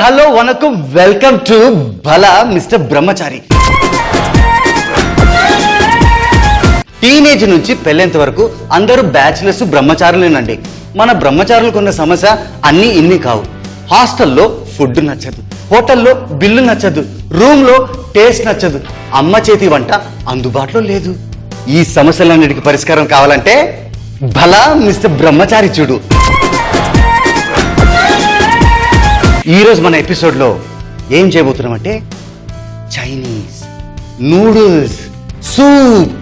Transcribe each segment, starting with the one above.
Hello వనకం welcome to భలా mister Brahmachari. Teenage నుంచి పెళ్ళేంత వరకు అందరూ బ్యాచిలర్స్ బ్రహ్మచారులేనండి. మన బ్రహ్మచారులకు ఉన్న సమస్య అన్ని ఇన్ని కావు. హాస్టల్లో ఫుడ్ నచ్చదు, హోటల్లో బిల్లు నచ్చదు, రూమ్ లో టేస్ట్ నచ్చదు, అమ్మ చేతి వంట అందుబాటులో లేదు. ఈ సమస్యలన్నిటికీ పరిష్కారం కావాలంటే భలా మిస్టర్ బ్రహ్మచారి చూడు. ఈరోజు మన ఎపిసోడ్లో ఏం చేయబోతున్నామంటే Chinese noodles soup.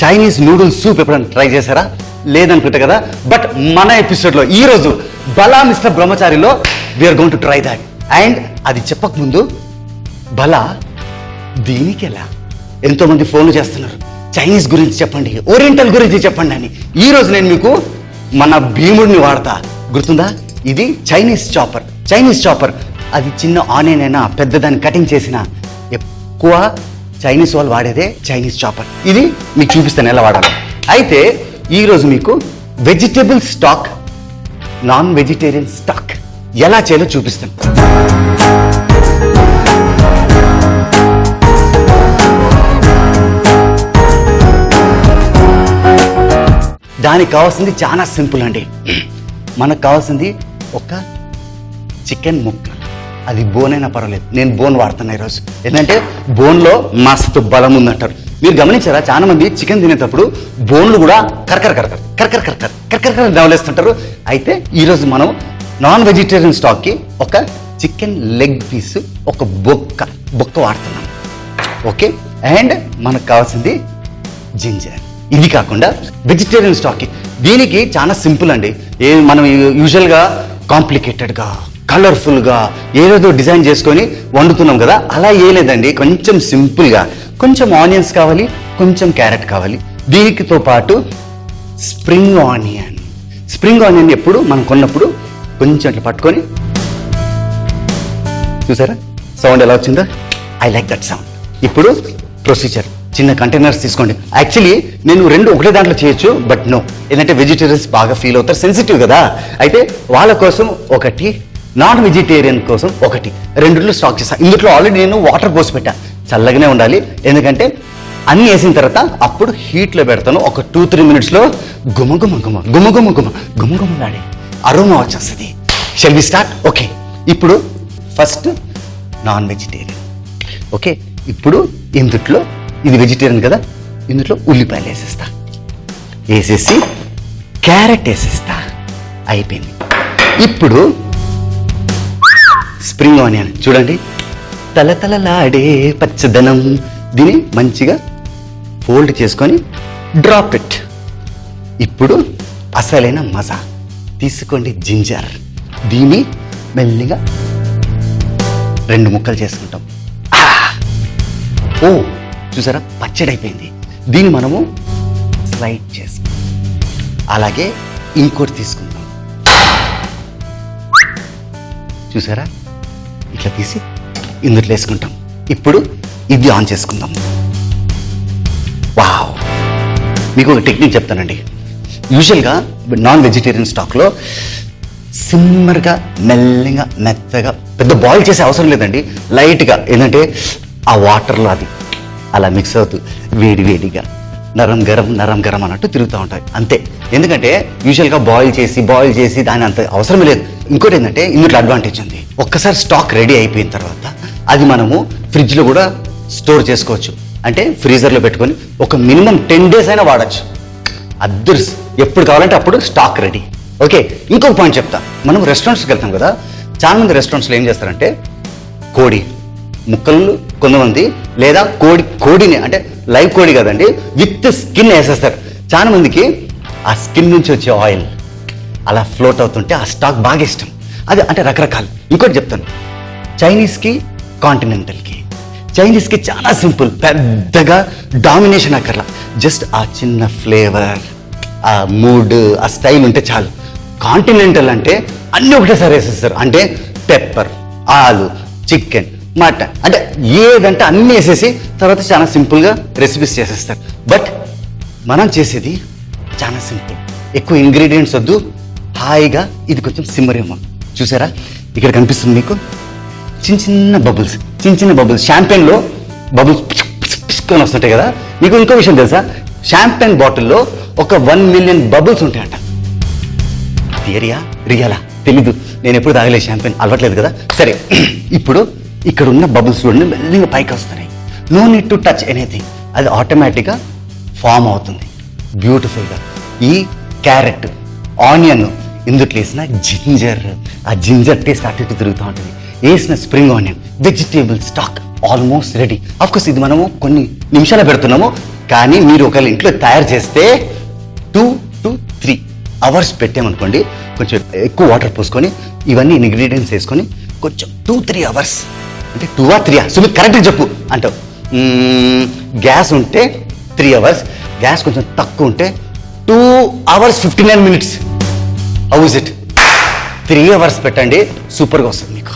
Chinese noodles soup ఎప్పుడైనా ట్రై చేశారా? లేదనుకుంటా కదా. బట్ మన ఎపిసోడ్లో ఈరోజు భలా మిస్టర్ బ్రహ్మచారిలో we're going to try that. And అది చెప్పక ముందు భలా దీనికి ఎలా ఎంతో మంది ఫోన్లు చేస్తున్నారు, చైనీస్ గురించి చెప్పండి, ఓరియంటల్ గురించి చెప్పండి అని. ఈ రోజు నేను మీకు మన భీముడిని వాడతా. గుర్తుందా? ఇది చైనీస్ చాపర్. అది చిన్న ఆనియన్ అయినా పెద్దదాన్ని కటింగ్ చేసిన ఎక్కువ చైనీస్ వాళ్ళు వాడేదే చైనీస్ చాపర్. ఇది మీకు చూపిస్తాను ఎలా వాడాలి. అయితే ఈరోజు మీకు vegetable stock, non vegetarian stock ఎలా చేయాలో చూపిస్తాను. దానికి కావాల్సింది చాలా సింపుల్ అండి. మనకు కావాల్సింది ఒక చికెన్ ముక్క. అది బోన్ అయినా పర్వాలేదు, నేను బోన్ వాడుతున్నా ఈరోజు. ఎందుకంటే బోన్లో మస్తు బలం ఉందంటారు. మీరు గమనించారా, చాలా మంది చికెన్ తినేటప్పుడు బోన్లు కూడా కరకర నవలేస్తుంటారు. అయితే ఈరోజు మనం నాన్ వెజిటేరియన్ స్టాక్కి ఒక చికెన్ లెగ్ పీస్, ఒక బొక్క వాడుతున్నాం. ఓకే. అండ్ మనకు కావాల్సింది జింజర్. ఇది కాకుండా వెజిటేరియన్ స్టాక్కి దీనికి చాలా సింపుల్ అండి. మనం యూజువల్గా కాంప్లికేటెడ్గా కలర్ఫుల్గా ఏదేదో డిజైన్ చేసుకొని వండుతున్నాం కదా, అలా ఏలేదండి. కొంచెం సింపుల్గా, కొంచెం ఆనియన్స్ కావాలి, కొంచెం క్యారెట్ కావాలి. దీనితో పాటు స్ప్రింగ్ ఆనియన్ ఎప్పుడు మనం కొన్నప్పుడు కొంచెం అట్లా పట్టుకొని, చూసారా సౌండ్ ఎలా వచ్చిందో? I like that sound. ఇప్పుడు ప్రొసీజర్, చిన్న కంటైనర్స్ తీసుకోండి. యాక్చువల్లీ నేను రెండు ఒకటే దాంట్లో చేయొచ్చు, బట్ నో, ఏంటంటే వెజిటేరియన్స్ బాగా ఫీల్ అవుతారు, సెన్సిటివ్ కదా. అయితే వాళ్ళ కోసం ఒకటి, నాన్ వెజిటేరియన్ కోసం ఒకటి, రెండులో స్టాక్ చేస్తాను. ఇందులో ఆల్రెడీ నేను వాటర్ పోసి పెట్టా, చల్లగానే ఉండాలి. ఎందుకంటే అన్ని వేసిన తర్వాత అప్పుడు హీట్లో పెడతాను. ఒక 2-3 మినిట్స్లో గుమగుమలాడే అరోమా వచ్చేస్తుంది. Shall we start? ఓకే. ఇప్పుడు ఫస్ట్ నాన్ వెజిటేరియన్. ఓకే. ఇప్పుడు ఇందుట్లో ఇది వెజిటేరియన్ కదా, ఇందులో ఉల్లిపాయలు వేసేసి క్యారెట్ వేసేస్తా. అయిపోయింది. ఇప్పుడు స్ప్రింగ్ ఆనియన్ చూడండి, తలతలలాడే పచ్చదనం. దీన్ని మంచిగా ఫోల్డ్ చేసుకొని డ్రాప్ ఇట్. ఇప్పుడు అసలైన మజా తీసుకోండి, జింజర్. దీన్ని మెల్లిగా 2 ముక్కలు చేసుకుంటాం. ఓ చూసారా, పచ్చడి అయిపోయింది. దీన్ని మనము స్లైడ్ చేసుకుంటాం. అలాగే ఇంకోటి తీసుకుంటాం. చూసారా, ఇట్లా తీసి ఇందులో వేసుకుంటాం. ఇప్పుడు ఇది ఆన్ చేసుకుందాం. వావ్! మీకు ఒక టెక్నిక్ చెప్తానండి. యూజువల్గా నాన్ వెజిటేరియన్ స్టాక్లో సిమ్మర్గా, మెల్లగా, మెత్తగా, పెద్ద బాయిల్ చేసే అవసరం లేదండి. లైట్గా, ఏంటంటే ఆ వాటర్లో అది అలా మిక్స్ అవుతూ వేడిగా నరం గరం అన్నట్టు తిరుగుతూ ఉంటాయి, అంతే. ఎందుకంటే యూజువల్గా బాయిల్ చేసి దాని అంత అవసరం లేదు. ఇంకోటి ఏంటంటే ఇందులో అడ్వాంటేజ్ ఉంది. ఒక్కసారి స్టాక్ రెడీ అయిపోయిన తర్వాత అది మనము ఫ్రిడ్జ్లో కూడా స్టోర్ చేసుకోవచ్చు. అంటే ఫ్రీజర్లో పెట్టుకొని ఒక మినిమం 10 days అయినా వాడచ్చు. అద్దర్స్ ఎప్పుడు కావాలంటే అప్పుడు స్టాక్ రెడీ. ఓకే. ఇంకొక పాయింట్ చెప్తా. మనం రెస్టారెంట్స్కి వెళ్తాం కదా, చాలా మంది రెస్టారెంట్స్లో ఏం చేస్తారంటే కోడి ముక్కలు కొంతమంది, లేదా కోడిని అంటే లైవ్ కోడి కదండి, విత్ స్కిన్ వేసేస్తారు. చాలా మందికి ఆ స్కిన్ నుంచి వచ్చే ఆయిల్ అలా ఫ్లోట్ అవుతుంటే ఆ స్టాక్ బాగా ఇష్టం. అది అంటే రకరకాలు. ఇంకోటి చెప్తాను, చైనీస్కి కాంటినెంటల్కి చైనీస్కి చాలా సింపుల్, పెద్దగా డామినేషన్ అక్కర్లా. జస్ట్ ఆ చిన్న ఫ్లేవర్, ఆ మూడ్, ఆ స్టైల్ ఉంటే చాలు. కాంటినెంటల్ అంటే అన్నీ ఒకటేసారి వేసేస్తారు. అంటే పెప్పర్, ఆలు, చికెన్, మటన్ అంటే ఏదంటే అన్నీ వేసేసి తర్వాత చాలా సింపుల్గా రెసిపీస్ చేసేస్తారు. బట్ మనం చేసేది చాలా సింపుల్, ఎక్కువ ఇంగ్రీడియంట్స్ వద్దు, హాయిగా ఇది కొంచెం సిమ్మరేమో. చూసారా ఇక్కడ కనిపిస్తుంది మీకు చిన్న చిన్న బబుల్స్ షాంపెయిన్లో బబుల్స్ పిసుకొని వస్తుంటాయి కదా. మీకు ఇంకో విషయం తెలుసా, షాంపెయిన్ బాటిల్లో ఒక 1 million బబుల్స్ ఉంటాయంట. థియరియా రియలా తెలీదు, నేను ఎప్పుడు తాగలేదు షాంపెయిన్, అలవట్లేదు కదా. సరే ఇప్పుడు ఇక్కడ ఉన్న బబుల్స్ చూడండి మెల్లిగా పైకి వస్తున్నాయి. No need to touch anything, అది ఆటోమేటిక్గా ఫామ్ అవుతుంది బ్యూటిఫుల్గా. ఈ క్యారెట్ ఆనియన్ ఇందుట్లో వేసిన జింజర్, ఆ జింజర్ టేస్ట్ అటు ఇటు తిరుగుతూ ఉంటుంది. వేసిన spring onion, vegetable stock almost ready. Of course ఇది మనము కొన్ని నిమిషాలు పెడుతున్నాము, కానీ మీరు ఒకవేళ ఇంట్లో తయారు చేస్తే 2 to 3 hours పెట్టామనుకోండి. కొంచెం ఎక్కువ వాటర్ పోసుకొని ఇవన్నీ ఇంగ్రీడియంట్స్ వేసుకొని కొంచెం 2-3 hours, అంటే 2 or 3 సో మీరు కరెక్ట్గా చెప్పు అంటావు. గ్యాస్ ఉంటే 3 hours, గ్యాస్ కొంచెం తక్కువ ఉంటే 2 hours 59 minutes. How is it? 3 hours పెట్టండి, సూపర్గా వస్తుంది మీకు.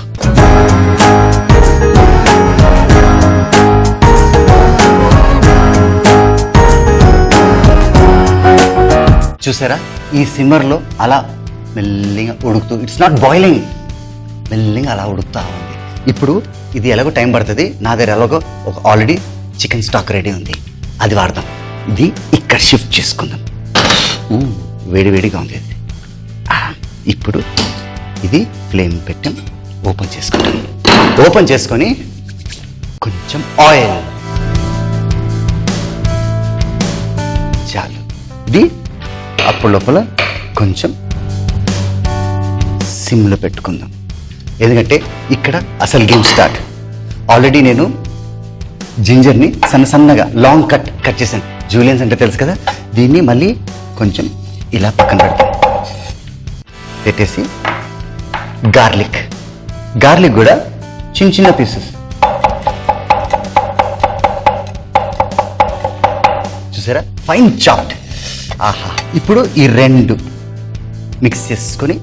చూసారా ఈ సిమ్మర్లో అలా మెల్లిగా ఉడుకుతూ, ఇట్స్ నాట్ బాయిలింగ్, మెల్లిగా అలా ఉడుకుతా ఉంది. ఇప్పుడు ఇది ఎలాగో టైం పడుతుంది, నా దగ్గర ఎలాగో ఒక ఆల్రెడీ చికెన్ స్టాక్ రెడీ ఉంది, అది వాడదాం. ఇది ఇక్కడ షిఫ్ట్ చేసుకుందాం. వేడివేడిగా ఉంది అది. ఇప్పుడు ఇది ఫ్లేమ్ పెట్టాం, ఓపెన్ చేసుకుంటాం. ఓపెన్ చేసుకొని కొంచెం ఆయిల్ చాలు. ఇది అప్పుడు లోపల కొంచెం సిమ్లో పెట్టుకుందాం, ఎందుకంటే ఇక్కడ అసలు గేమ్ స్టార్ట్. ఆల్రెడీ నేను జింజర్ని సన్నగా లాంగ్ కట్ చేశాను. జూలియన్స్ అంటే తెలుసు కదా, దీన్ని మళ్ళీ కొంచెం ఇలా పక్కన పెడతాం. పెట్టేసి గార్లిక్ కూడా చిన్న పీసెస్. చూసారా ఫైన్ చాప్డ్. ఆహా, ఇప్పుడు ఈ 2 మిక్స్ చేసుకొని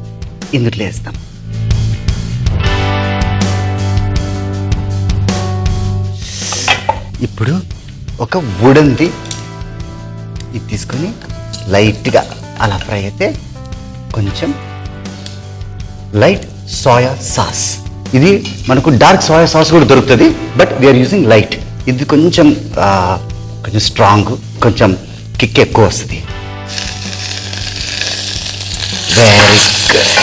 ఇందులో వేస్తాం. ఇప్పుడు ఒక వుడన్ది ఇది తీసుకొని లైట్గా అలా ఫ్రై అయితే కొంచెం లైట్ సోయా సాస్. ఇది మనకు డార్క్ సోయా సాస్ కూడా దొరుకుతుంది, బట్ వీఆర్ యూజింగ్ లైట్. ఇది కొంచెం స్ట్రాంగ్, కొంచెం కిక్ ఎక్కువ వస్తుంది. Very good.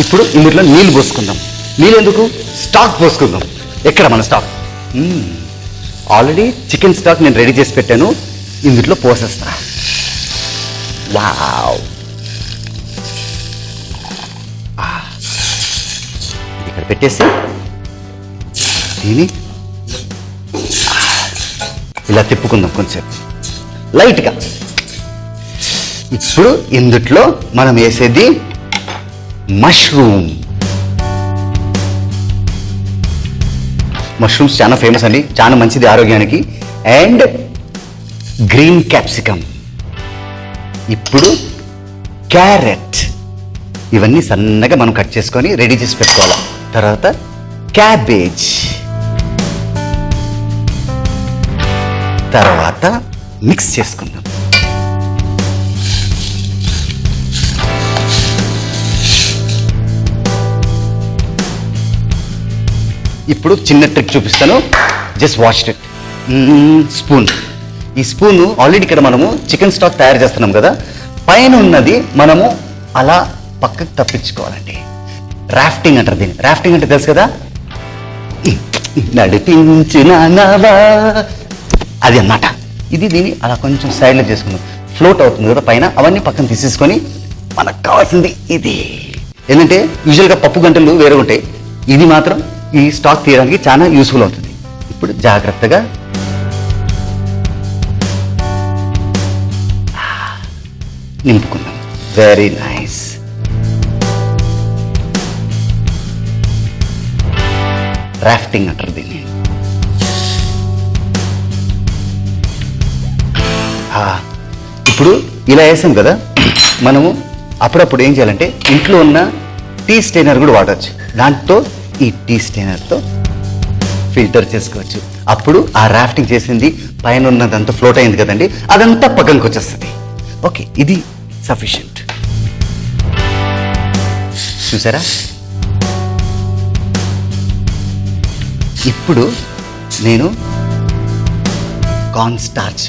ఇప్పుడు ఇందులో నీళ్ళు పోసుకుందాం. నీళ్ళు ఎందుకు? స్టాక్ పోసుకుందాం. ఎక్కడ మన స్టాక్? ఆల్రెడీ చికెన్ స్టాక్ నేను రెడీ చేసి పెట్టాను, ఇందులో పోసేస్తా. వావ్, ఇది ఇక్కడ పెట్టేసి దీన్ని ఇలా తిప్పుకుందాం కొంచెం లైట్గా. ఇప్పుడు ఇందులో మనం వేసేది మష్రూమ్స్ చాలా ఫేమస్ అండి, చాలా మంచిది ఆరోగ్యానికి. అండ్ గ్రీన్ క్యాప్సికమ్, ఇప్పుడు క్యారెట్, ఇవన్నీ సన్నగా మనం కట్ చేసుకొని రెడీ చేసి పెట్టుకోవాలి. తర్వాత క్యాబేజ్, తర్వాత మిక్స్ చేసుకుందాం. ఇప్పుడు చిన్న ట్రిక్ చూపిస్తాను, జస్ట్ వాచ్ ఇట్. స్పూన్, ఈ స్పూన్ ఆల్రెడీ ఇక్కడ మనము చికెన్ స్టాక్ తయారు చేస్తున్నాం కదా, పైన ఉన్నది మనము అలా పక్కకు తప్పించుకోవాలండి. రాఫ్టింగ్ అంటారు దీన్ని. రాఫ్టింగ్ అంటే తెలుసు కదా, నడిపించిన అది అన్నమాట. ఇది దీన్ని అలా కొంచెం సైడ్లో చేసుకుందాం. ఫ్లోట్ అవుతుంది కదా పైన, అవన్నీ పక్కన తీసేసుకొని మనకు కావాల్సింది ఇది. ఏంటంటే యూజువల్గా పప్పు గంటలు వేరే ఉంటాయి, ఇది మాత్రం ఈ స్టాక్ తీయడానికి చాలా యూస్ఫుల్ అవుతుంది. ఇప్పుడు జాగ్రత్తగా నింపుకుందాం. Very nice. రాఫ్టింగ్ అంటారు దీన్ని. ఇప్పుడు ఇలా వేసాం కదా, మనము అప్పుడప్పుడు ఏం చేయాలంటే ఇంట్లో ఉన్న టీ స్టెయినర్ కూడా వాడచ్చు. దాంతో ఈ టీ స్టైనర్తో ఫిల్టర్ చేసుకోవచ్చు. అప్పుడు ఆ రాఫ్టింగ్ చేసింది పైన ఉన్నదంతా ఫ్లోట్ అయింది కదండి, అదంతా పక్కనకి వచ్చేస్తుంది. ఓకే, ఇది సఫిషియంట్. చూసారా? ఇప్పుడు నేను corn starch,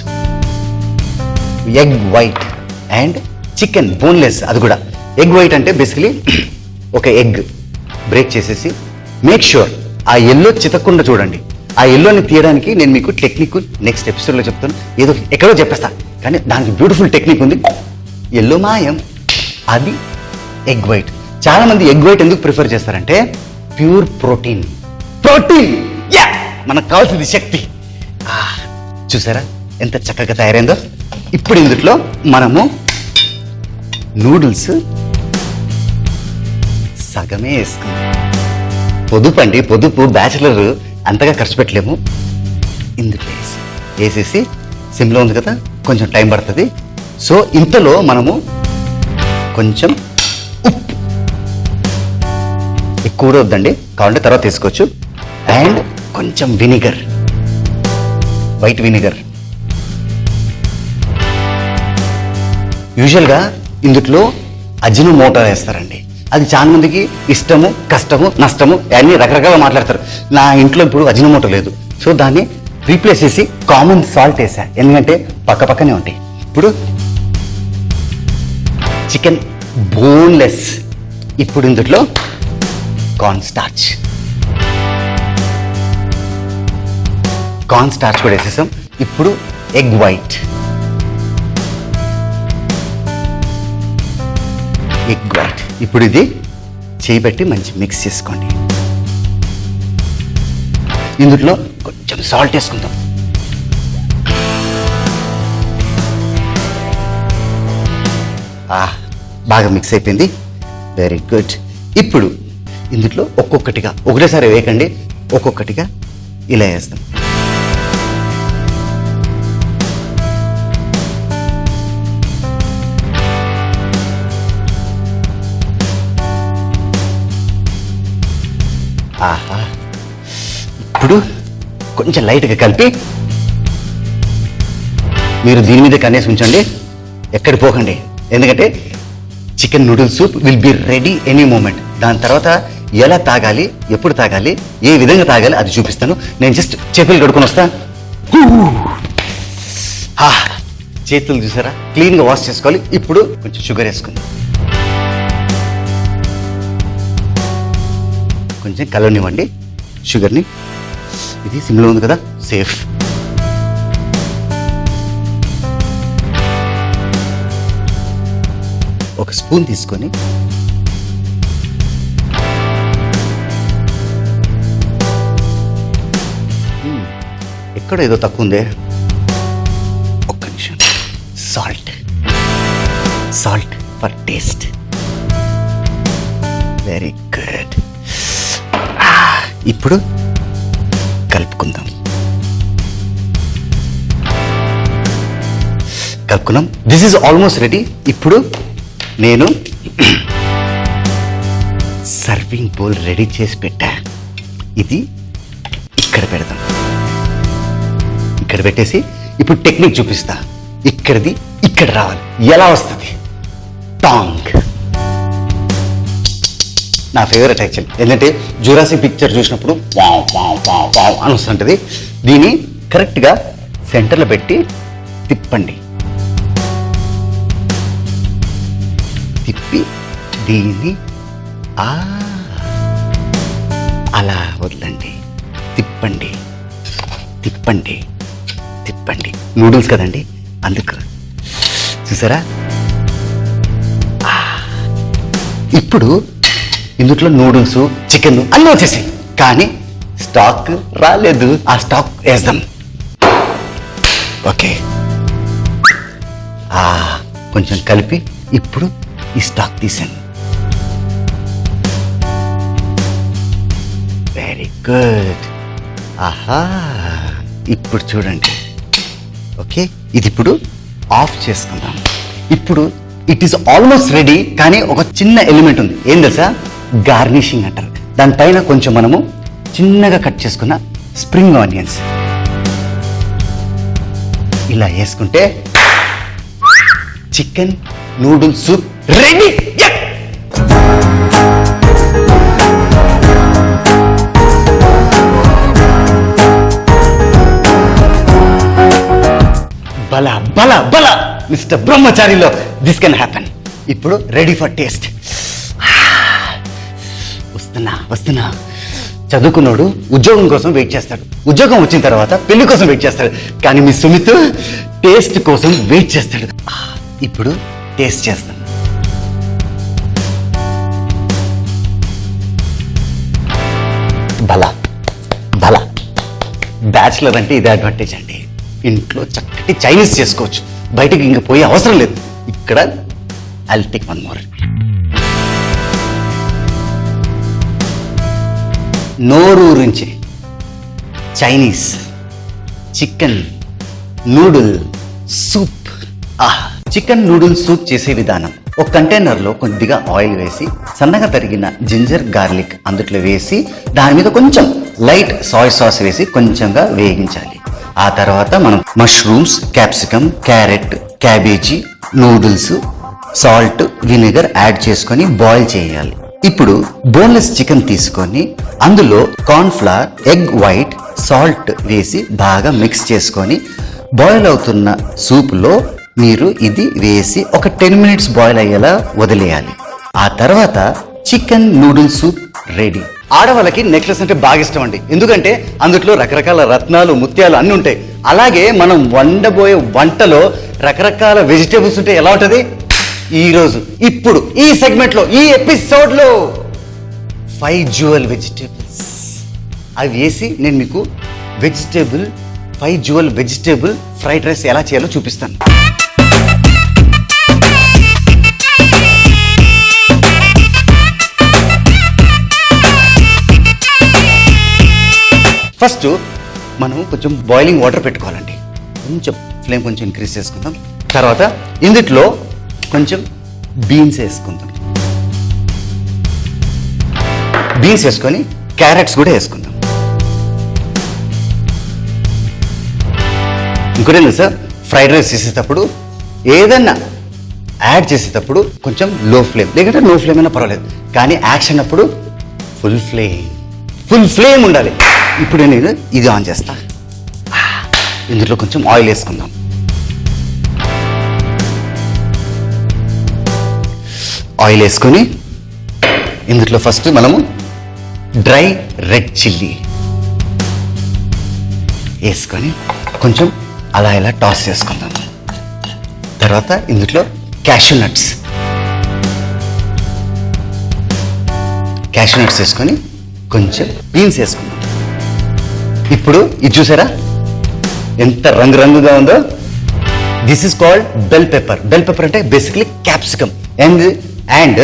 egg white and chicken boneless, అది కూడా ఎగ్ వైట్ అంటే బేసికలీ ఒక ఎగ్ బ్రేక్ చేసేసి మేక్ ష్యూర్ ఆ ఎల్లో చితకుండా చూడండి. ఆ ఎల్లోని తీయడానికి నేను మీకు టెక్నిక్ నెక్స్ట్ ఎపిసోడ్లో చెప్తాను. ఏదో ఎక్కడో చెప్పేస్తా, కానీ దానికి బ్యూటిఫుల్ టెక్నిక్ ఉంది. ఎల్లో మాయం, అది ఎగ్ వైట్. చాలా మంది ఎగ్ వైట్ ఎందుకు ప్రిఫర్ చేస్తారంటే ప్యూర్ ప్రోటీన్. యా, మనకు కావాల్సింది శక్తి. చూసారా ఎంత చక్కగా తయారైందో. ఇప్పుడు ఇందులో మనము నూడిల్స్ సగమే వేసుకుందాం. పొదుపు బ్యాచిలర్ అంతగా ఖర్చు పెట్టలేము. ఇందులో వేసేసి సిమ్లో ఉంది కదా, కొంచెం టైం పడుతుంది. సో ఇంతలో మనము కొంచెం ఉప్పు, ఎక్కువ కూడా వద్దండి, కావాలంటే తర్వాత తీసుకోవచ్చు. అండ్ కొంచెం వినిగర్, వైట్ వినిగర్. యూజువల్గా ఇందులో అజినోమోటో వేస్తారండి. అది చాలా మందికి ఇష్టము, కష్టము, నష్టము అన్నీ రకరకాలుగా మాట్లాడతారు. నా ఇంట్లో ఇప్పుడు అజినోమోటో లేదు, సో దాన్ని రీప్లేస్ చేసి కామన్ సాల్ట్ వేసా, ఎందుకంటే పక్కనే ఉంటాయి. ఇప్పుడు చికెన్ బోన్లెస్. ఇప్పుడు ఇందులో కార్న్ స్టార్చ్ కూడా వేసేసాం. ఇప్పుడు ఎగ్ వైట్, ఇప్పుడు ఇది చేయబట్టి మంచి మిక్స్ చేసుకోండి. ఇందులో కొంచెం సాల్ట్ వేసుకుందాం. బాగా మిక్స్ అయిపోయింది. Very good. ఇప్పుడు ఇందులో ఒక్కొక్కటిగా, ఒకటేసారి వేయకండి, ఒక్కొక్కటిగా ఇలా వేస్తాం. ఇప్పుడు కొంచెం లైట్గా కలిపి మీరు దీని మీద కనేసి ఉంచండి, ఎక్కడికి పోకండి. ఎందుకంటే chicken noodles soup will be ready any moment. దాని తర్వాత ఎలా తాగాలి, ఎప్పుడు తాగాలి, ఏ విధంగా తాగాలి అది చూపిస్తాను. నేను జస్ట్ చేతులు కడుక్కొని వస్తా. చేతులు చూసారా, క్లీన్గా వాష్ చేసుకోవాలి. ఇప్పుడు కొంచెం షుగర్ వేసుకుందాం, కొంచెం కలవనివ్వండి షుగర్ని. ఇది సిమ్లో ఉంది కదా, సేఫ్. ఒక స్పూన్ తీసుకొని ఎక్కడ ఏదో తక్కువ ఉందే, ఒక్క నిమిషం. Salt for taste. Very good. ఇప్పుడు కలుపుకుందాం. This is almost ready. ఇప్పుడు నేను సర్వింగ్ బౌల్ రెడీ చేసి పెట్టా. ఇది ఇక్కడ పెడదాం. ఇక్కడ పెట్టేసి ఇప్పుడు టెక్నిక్ చూపిస్తా. ఇక్కడిది ఇక్కడ రావాలి. ఎలా వస్తుంది? టాంగ్ నా ఫేవరెట్ యాక్చువల్లీ. ఎందుకంటే జురాసిక్ పిక్చర్ చూసినప్పుడు వావ్ వావ్ వావ్ వావ్ అని వస్తుంటుంది. దీన్ని కరెక్ట్గా సెంటర్లో పెట్టి తిప్పండి. తిప్పి దీన్ని అలా వదలండి. తిప్పండి తిప్పండి తిప్పండి. నూడిల్స్ కదండి, అందుకు. చూసారా? ఇప్పుడు ఇందులో నూడిల్స్, చికెన్ అన్నీ వచ్చేసాయి, కానీ స్టాక్ రాలేదు. ఆ స్టాక్ వేద్దాం. ఓకే, కొంచెం కలిపి ఇప్పుడు ఈ స్టాక్ తీసాను. Very good. ఇప్పుడు చూడండి. ఓకే, ఇది ఇప్పుడు ఆఫ్ చేసుకుందాం. ఇప్పుడు ఇట్ ఈస్ ఆల్మోస్ట్ రెడీ. కానీ ఒక చిన్న ఎలిమెంట్ ఉంది, ఏం తెలుసా? గార్నిషింగ్ అంటారు. దానిపైన కొంచెం మనము చిన్నగా కట్ చేసుకున్న స్ప్రింగ్ ఆనియన్స్ ఇలా వేసుకుంటే చికెన్ నూడిల్స్ సూప్ రెడీ. బల బల బల మిస్టర్ బ్రహ్మచారిలో దిస్ కెన్ హ్యాపెన్. ఇప్పుడు రెడీ ఫర్ టేస్ట్. వస్తున్నా. చదువుకున్నాడు ఉద్యోగం కోసం వెయిట్ చేస్తాడు, ఉద్యోగం వచ్చిన తర్వాత పెళ్లి కోసం వెయిట్ చేస్తాడు, కానీ మీ సుమిత్ టేస్ట్ కోసం వెయిట్ చేస్తాడు. ఇప్పుడు టేస్ట్ చేస్తాను. బల బల. బ్యాచులర్ అంటే ఇదే అడ్వాంటేజ్ అండి. ఇంట్లో చక్కటి చైనీస్ చేసుకోవచ్చు, బయటికి ఇంక పోయే అవసరం లేదు. ఇక్కడ ఐల్ టేక్ వన్ మోర్. నోరూరించి Chinese chicken noodle soup. Chicken noodle soup చేసే విధానం: ఒక కంటైనర్లో కొద్దిగా ఆయిల్ వేసి సన్నగా తరిగిన జింజర్ గార్లిక్ అందుట్లో వేసి దాని మీద కొంచెం లైట్ సాయ్ సాస్ వేసి కొంచెంగా వేగించాలి. ఆ తర్వాత మనం mushrooms, capsicum, carrot, cabbage, noodles, salt, vinegar add చేసుకొని బాయిల్ చేయాలి. ఇప్పుడు బోన్లెస్ చికెన్ తీసుకొని అందులో corn flour, egg white, salt వేసి బాగా మిక్స్ చేసుకొని బాయిల్ అవుతున్న సూప్లో మీరు ఇది వేసి ఒక 10 minutes బాయిల్ అయ్యేలా వదిలేయాలి. ఆ తర్వాత చికెన్ నూడిల్ సూప్ రెడీ. ఆడవాళ్ళకి నెక్లెస్ అంటే బాగా ఇష్టం అండి, ఎందుకంటే అందులో రకరకాల రత్నాలు, ముత్యాలు అన్నీ ఉంటాయి. అలాగే మనం వండబోయే వంటలో రకరకాల వెజిటేబుల్స్ ఉంటే ఎలా ఉంటుంది? ఈరోజు ఇప్పుడు ఈ సెగ్మెంట్లో, ఈ ఎపిసోడ్లో 5 జ్యువెల్ వెజిటేబుల్స్ అవి వేసి నేను మీకు 5 జ్యువెల్ వెజిటేబుల్ ఫ్రైడ్ రైస్ ఎలా చేయాలో చూపిస్తాను. ఫస్ట్ మనం కొంచెం బాయిలింగ్ వాటర్ పెట్టుకోవాలండి. కొంచెం ఫ్లేమ్ కొంచెం ఇంక్రీజ్ చేసుకుందాం. తర్వాత ఇందులో కొంచెం బీన్స్ వేసుకుందాం. బీన్స్ వేసుకొని క్యారెట్స్ కూడా వేసుకుందాం. ఇంకోటి సార్, ఫ్రైడ్ రైస్ చేసేటప్పుడు ఏదన్నా యాడ్ చేసేటప్పుడు కొంచెం లో ఫ్లేమ్, లేదంటే నో ఫ్లేమ్ అయినా పర్వాలేదు, కానీ యాక్షన్ అప్పుడు ఫుల్ ఫ్లేమ్ ఉండాలి. ఇప్పుడు నేను ఇది ఆన్ చేస్తా. ఇందులో కొంచెం ఆయిల్ వేసుకుందాం. ఆయిల్ వేసుకొని ఇందులో ఫస్ట్ మనము డ్రై రెడ్ చిల్లీ వేసుకొని కొంచెం అలా ఇలా టాస్ చేసుకుందాం. తర్వాత ఇందులో క్యాష్యూ నట్స్ వేసుకొని కొంచెం బీన్స్ వేసుకుందాం. ఇప్పుడు ఇది చూసారా ఎంత రంగుగా ఉందో? This is called bell pepper. Bell pepper అంటే బేసిక్లీ క్యాప్సికమ్. అండ్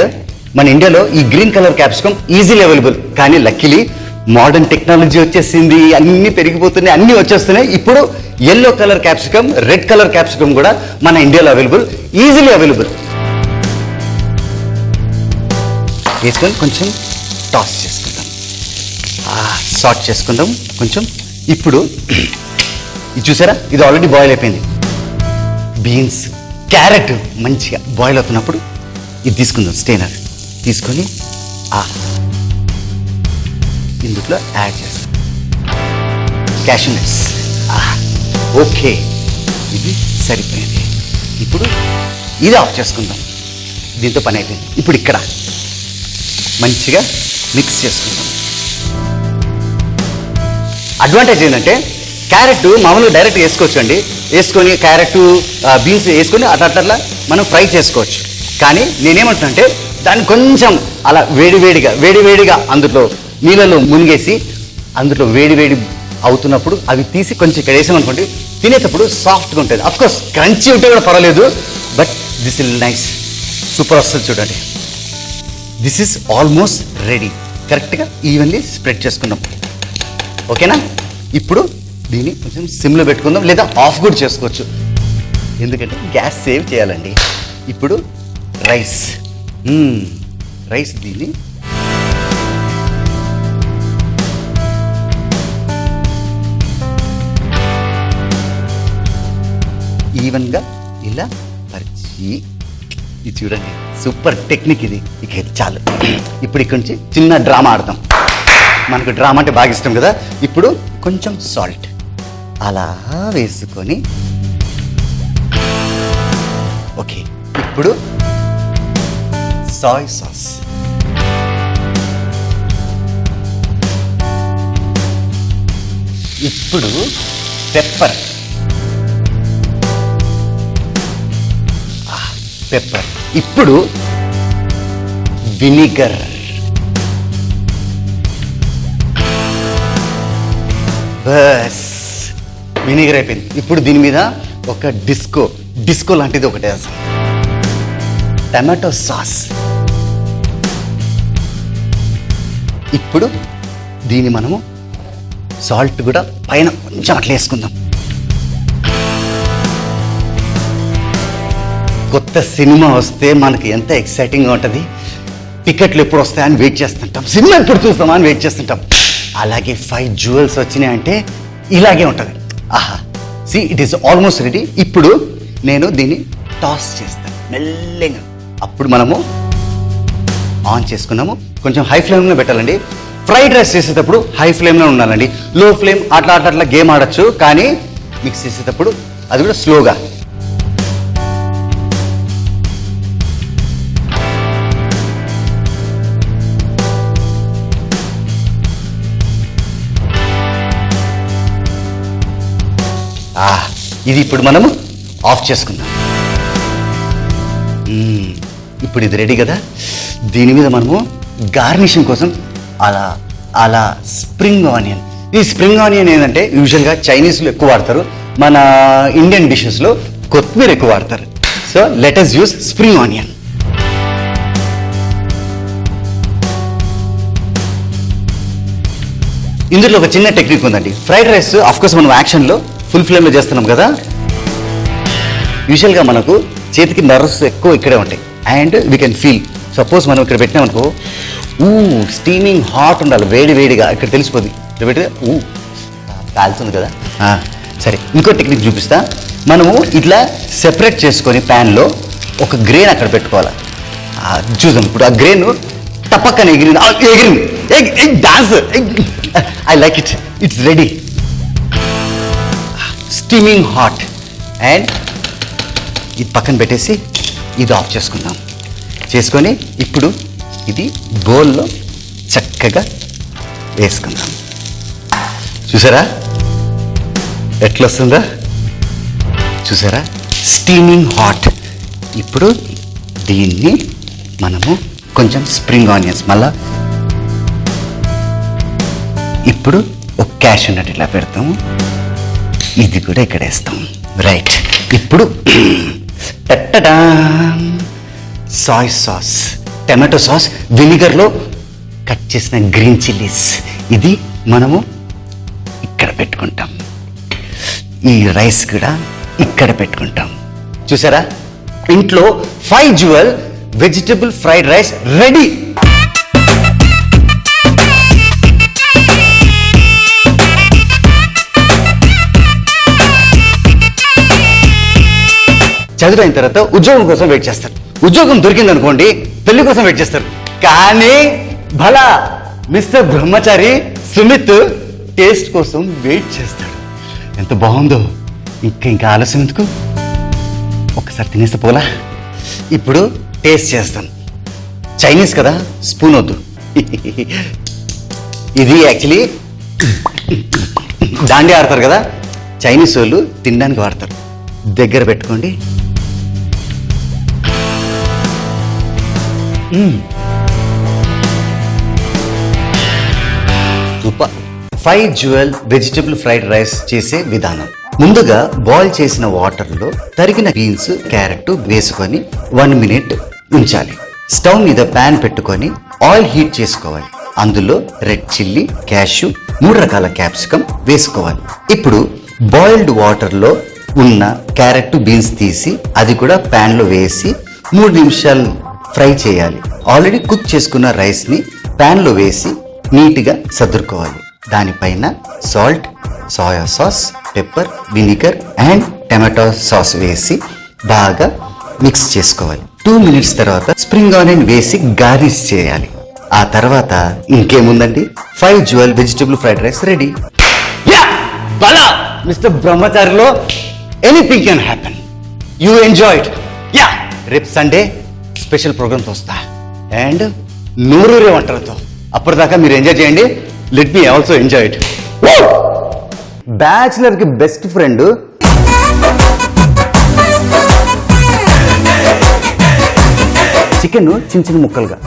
మన ఇండియాలో ఈ green colour capsicum easily available, కానీ లక్కీలీ మోడర్న్ టెక్నాలజీ వచ్చేసింది, అన్ని పెరిగిపోతున్నాయి, అన్ని వచ్చేస్తున్నాయి. ఇప్పుడు yellow colour capsicum, red colour capsicum కూడా మన ఇండియాలో ఈజీలీ అవైలబుల్. వేసుకొని కొంచెం టాస్ చేసుకుందాం, సాట్ చేసుకుందాం కొంచెం. ఇప్పుడు ఇది చూసారా, ఇది ఆల్రెడీ బాయిల్ అయిపోయింది. బీన్స్, క్యారెట్ మంచిగా బాయిల్ అవుతున్నప్పుడు ఇది తీసుకుందాం. స్టెయినర్ తీసుకొని ఇందులో యాడ్ చేస్తాం. Cashew nuts. ఓకే, ఇది సరిపోయింది. ఇప్పుడు ఇది ఆఫ్ చేసుకుందాం. దీంతో పని అయిపోయింది. ఇప్పుడు ఇక్కడ మంచిగా మిక్స్ చేసుకుందాం. అడ్వాంటేజ్ ఏంటంటే క్యారెట్ మామూలుగా డైరెక్ట్ వేసుకోవచ్చు అండి. వేసుకొని క్యారెట్, బీన్స్ వేసుకొని అట్లా మనం ఫ్రై చేసుకోవచ్చు. కానీ నేనేమంటున్నానంటే దాన్ని కొంచెం అలా వేడివేడిగా అందులో నీళ్ళలో మునిగేసి అందులో వేడి అవుతున్నప్పుడు అవి తీసి కొంచెం ఇక్కడ వేసామనుకోండి, తినేటప్పుడు సాఫ్ట్గా ఉంటుంది. అఫ్కోర్స్ క్రంచీ ఉంటే కూడా పర్వాలేదు, but this is nice. Super వస్తుంది చూడండి. This is almost ready. కరెక్ట్గా ఈవెన్లీ స్ప్రెడ్ చేసుకుందాం. ఓకేనా? ఇప్పుడు దీన్ని కొంచెం సిమ్లో పెట్టుకుందాం, లేదా ఆఫ్ కూడా చేసుకోవచ్చు, ఎందుకంటే గ్యాస్ సేవ్ చేయాలండి. ఇప్పుడు రైస్ దీన్ని ఈవెన్గా ఇలా పరిచి, ఇది చూడండి సూపర్ టెక్నిక్ ఇది. ఇక ఇది చాలు. ఇప్పుడు ఇక్కడ నుంచి చిన్న డ్రామా ఆడతాం. మనకు డ్రామా అంటే బాగా ఇష్టం కదా. ఇప్పుడు కొంచెం సాల్ట్ అలా వేసుకొని, ఓకే. ఇప్పుడు సోయ్ సాస్, ఇప్పుడు పెప్పర్, పెప్పర్, ఇప్పుడు వినిగర్, బస్ వినిగర్ అయిపోయింది. ఇప్పుడు దీని మీద ఒక డిస్కో లాంటిది ఒకటి వేస్తాం. టమాటో సాస్, ఇప్పుడు దీన్ని మనము సాల్ట్ కూడా పైన కొంచెం అట్లా వేసుకుందాం. కొత్త సినిమా వస్తే మనకి ఎంత ఎక్సైటింగ్గా ఉంటుంది. టికెట్లు ఎప్పుడు వస్తాయని వెయిట్ చేస్తుంటాం, సినిమా ఎప్పుడు చూస్తామా అని వెయిట్ చేస్తుంటాం. అలాగే 5 జ్యువెల్స్ వచ్చినాయి అంటే ఇలాగే ఉంటుంది. ఆహా, see it is almost ready. ఇప్పుడు నేను దీన్ని టాస్ చేస్తాను మెల్లగా. అప్పుడు మనము ఆన్ చేసుకున్నాము. కొంచెం హై ఫ్లేమ్లో పెట్టాలండి. ఫ్రైడ్ రైస్ చేసేటప్పుడు హై ఫ్లేమ్లో ఉండాలండి. లో ఫ్లేమ్ అట్లా గేమ్ ఆడచ్చు, కానీ మిక్స్ చేసేటప్పుడు అది కూడా స్లోగా. ఇది ఇప్పుడు మనము ఆఫ్ చేసుకుందాం. ఇప్పుడు ఇది రెడీ కదా. దీని మీద మనము గార్నిషింగ్ కోసం అలా స్ప్రింగ్ ఆనియన్. ఈ స్ప్రింగ్ ఆనియన్ ఏంటంటే యూజువల్గా చైనీస్లో ఎక్కువ వాడతారు, మన ఇండియన్ డిషెస్లో కొత్తిమీర ఎక్కువ వాడతారు. So let us use spring onion. ఇందులో ఒక చిన్న టెక్నిక్ ఉందండి. ఫ్రైడ్ రైస్ అఫ్కోర్స్ మనం యాక్షన్లో ఫుల్ ఫ్లేమ్లో చేస్తున్నాం కదా. యూజువల్గా మనకు చేతికి నర్వ్స్ ఎక్కువ ఇక్కడే ఉంటాయి. And we can feel, suppose మనం ఇక్కడ పెట్టినామనుకో, స్టీమింగ్ హాట్ ఉండాలి, వేడిగా ఇక్కడ తెలిసిపోద్ది. ఇక్కడ పెడితే కాలుతుంది కదా. సరే, ఇంకో టెక్నిక్ చూపిస్తా. మనము ఇట్లా సెపరేట్ చేసుకొని ప్యాన్లో ఒక గ్రెయిన్ అక్కడ పెట్టుకోవాలి. చూద్దాం ఇప్పుడు ఆ గ్రెయిన్ టపక్కన ఎగిరింది. Dance, I like it. It's ready, steaming hot. And ఇది పక్కన పెట్టేసి ఇది ఆఫ్ చేసుకుందాం. చేసుకొని ఇప్పుడు ఇది బౌల్లో చక్కగా వేసుకుందాం. చూసారా ఎట్లా వస్తుందా? చూసారా, స్టీమింగ్ హాట్. ఇప్పుడు దీన్ని మనము కొంచెం స్ప్రింగ్ ఆనియన్స్ మళ్ళా ఇప్పుడు ఒక క్యాష్యూ నట్ ఇట్లా పెడతాము. ఇది కూడా ఇక్కడ వేస్తాం. రైట్, ఇప్పుడు సోయ్ సాస్, టమాటో సాస్, వినిగర్లో కట్ చేసిన గ్రీన్ చిల్లీస్, ఇది మనము ఇక్కడ పెట్టుకుంటాం. ఈ రైస్ కూడా ఇక్కడ పెట్టుకుంటాం. చూసారా, ఇంట్లో 5 jewel vegetable fried rice ready. చదువు తర్వాత ఉద్యోగం కోసం వెయిట్ చేస్తారు. ఉద్యోగం దొరికింది అనుకోండి, పెళ్లి కోసం వెయిట్ చేస్తారు. కానీ భలా మిస్టర్ బ్రహ్మచారి సుమిత్ టేస్ట్ కోసం వెయిట్ చేస్తాడు. ఎంత బాగుందో. ఇంకా ఆలస్యం ఎందుకు, ఒకసారి తినేస్తే పోలా. ఇప్పుడు టేస్ట్ చేస్తాం. చైనీస్ కదా, స్పూన్ వద్దు. ఇది యాక్చువల్లీ దాండి ఆడతారు కదా, చైనీస్ వాళ్ళు తినడానికి వాడతారు. దగ్గర పెట్టుకోండి. Super. 5 jewel vegetable fried rice చేసే విధానం. ముందుగా బాయిల్ చేసిన వాటర్లో తరిగిన బీన్స్, క్యారెట్ వేసుకొని 1 మినిట్ ఉంచాలి. స్టవ్ మీద ప్యాన్ పెట్టుకొని ఆయిల్ హీట్ చేసుకోవాలి. అందులో రెడ్ చిల్లీ, క్యాష్యూ, 3 రకాల క్యాప్సికమ్ వేసుకోవాలి. ఇప్పుడు బాయిల్డ్ వాటర్లో ఉన్న క్యారెట్, బీన్స్ తీసి అది కూడా ప్యాన్ లో వేసి 3 నిమిషాలు ఫ్రై చేయాలి. ఆల్రెడీ కుక్ చేసుకున్న రైస్ ని ప్యాన్ లో వేసి నీట్గా సర్దుకోవాలి. దానిపైన salt, soya sauce, pepper, vinegar and tomato sauce వేసి బాగా మిక్స్ చేసుకోవాలి. 2 minutes తర్వాత స్ప్రింగ్ ఆనియన్ వేసి గార్నిష్ చేయాలి. ఆ తర్వాత ఇంకేముందండి, 5 jewel vegetable fried rice ready. బలా మిస్టర్ బ్రహ్మచారిలో anything can happen. You enjoyed. Yeah, రేపు సండే స్పెషల్ ప్రోగ్రామ్తో వస్తా అండ్ నూరూరే వంటలతో. అప్పటిదాకా మీరు ఎంజాయ్ చేయండి. Let me also enjoy it. Bachelor కి బెస్ట్ ఫ్రెండ్ చికెన్ చిన్న చిన్న ముక్కలుగా